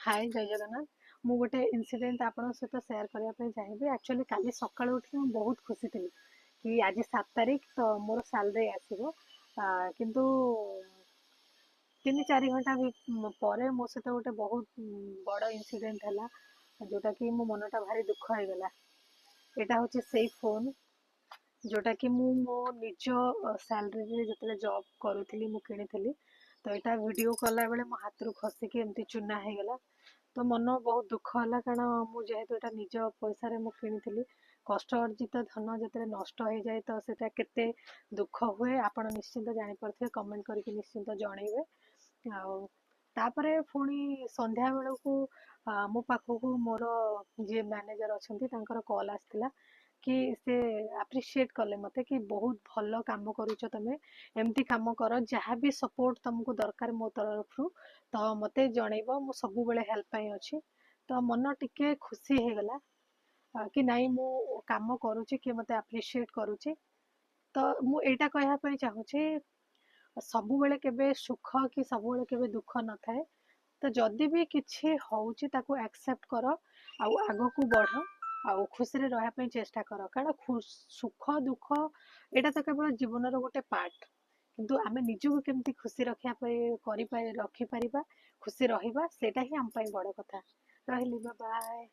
हाय जय जगन्नाथ। ମୁଁ ଗୋଟେ ଇନସିଡେଣ୍ଟ ଆପଣଙ୍କ ସହିତ ସେୟାର କରିବା ପାଇଁ ଚାହିଁବି। ଆକ୍ଚୁଆଲି କାଲି ସକାଳୁ ଉଠି ମୁଁ ବହୁତ ଖୁସି ଥିଲି କି ଆଜି 7 ତାରିଖ ତ ମୋର ସାଲାରୀ ଆସିବ। କିନ୍ତୁ 3-4 ଘଣ୍ଟା ପରେ ମୋ ସହିତ ଗୋଟେ ବହୁତ ବଡ଼ ଇନସିଡେଣ୍ଟ ହେଲା, ଯୋଉଟାକି ମୋ ମନଟା ଭାରି ଦୁଃଖ ହେଇଗଲା। ଏଇଟା ହେଉଛି ସେଇ ଫୋନ୍ ଯୋଉଟାକି ମୁଁ ମୋ ନିଜ ସାଲାରୀରେ ଯେତେବେଳେ ଜବ୍ କରୁଥିଲି ମୁଁ କିଣିଥିଲି। ତ ଏଇଟା ଭିଡ଼ିଓ କଲା ବେଳେ ମୋ ହାତରୁ ଖସିକି ଏମିତି ଚୂନା ହେଇଗଲା। ତ ମନ ବହୁତ ଦୁଃଖ ହେଲା, କାରଣ ମୁଁ ଯେହେତୁ ଏଇଟା ନିଜ ପଇସାରେ ମୁଁ କିଣିଥିଲି। କଷ୍ଟ ଅର୍ଜିତ ଧନ ଯେତେବେଳେ ନଷ୍ଟ ହେଇଯାଏ ତ ସେଟା କେତେ ଦୁଃଖ ହୁଏ ଆପଣ ନିଶ୍ଚିନ୍ତ ଜାଣିପାରୁଥିବେ। କମେଣ୍ଟ କରିକି ନିଶ୍ଚିନ୍ତ ଜଣେଇବେ। ଆଉ ତାପରେ ପୁଣି ସନ୍ଧ୍ୟା ବେଳକୁ ମୋ ପାଖକୁ ମୋର ଯିଏ ମ୍ୟାନେଜର ଅଛନ୍ତି ତାଙ୍କର କଲ୍ ଆସିଥିଲା କି ସେ ଆପ୍ରିସିଏଟ୍ କଲେ ମୋତେ କି ବହୁତ ଭଲ କାମ କରୁଛ ତମେ, ଏମିତି କାମ କର, ଯାହା ବି ସପୋର୍ଟ ତମକୁ ଦରକାର ମୋ ତରଫରୁ ତ ମୋତେ ଜଣେଇବ, ମୁଁ ସବୁବେଳେ ହେଲ୍ପ ପାଇଁ ଅଛି। ତ ମନ ଟିକେ ଖୁସି ହେଇଗଲା କି ନାଇଁ ମୁଁ କାମ କରୁଛି, କିଏ ମୋତେ ଆପ୍ରିସିଏଟ୍ କରୁଛି। ତ ମୁଁ ଏଇଟା କହିବା ପାଇଁ ଚାହୁଁଛି ସବୁବେଳେ କେବେ ସୁଖ କି ସବୁବେଳେ କେବେ ଦୁଃଖ ନଥାଏ। ତ ଯଦି ବି କିଛି ହଉଛି ତାକୁ ଆକ୍ସେପ୍ଟ କର ଆଉ ଆଗକୁ ବଢ ଆଉ ଖୁସିରେ ରହିବା ପାଇଁ ଚେଷ୍ଟା କର, କାରଣ ସୁଖ ଦୁଃଖ ଏଇଟା ତ କେବଳ ଜୀବନର ଗୋଟେ ପାର୍ଟ। କିନ୍ତୁ ଆମେ ନିଜକୁ କେମିତି ଖୁସି ରଖିବା ପାଇଁ ରଖିପାରିବା, ଖୁସି ରହିବା, ସେଇଟା ହିଁ ଆମ ପାଇଁ ବଡ଼ କଥା। ରହିଲି, ବାଏ ବାଏ।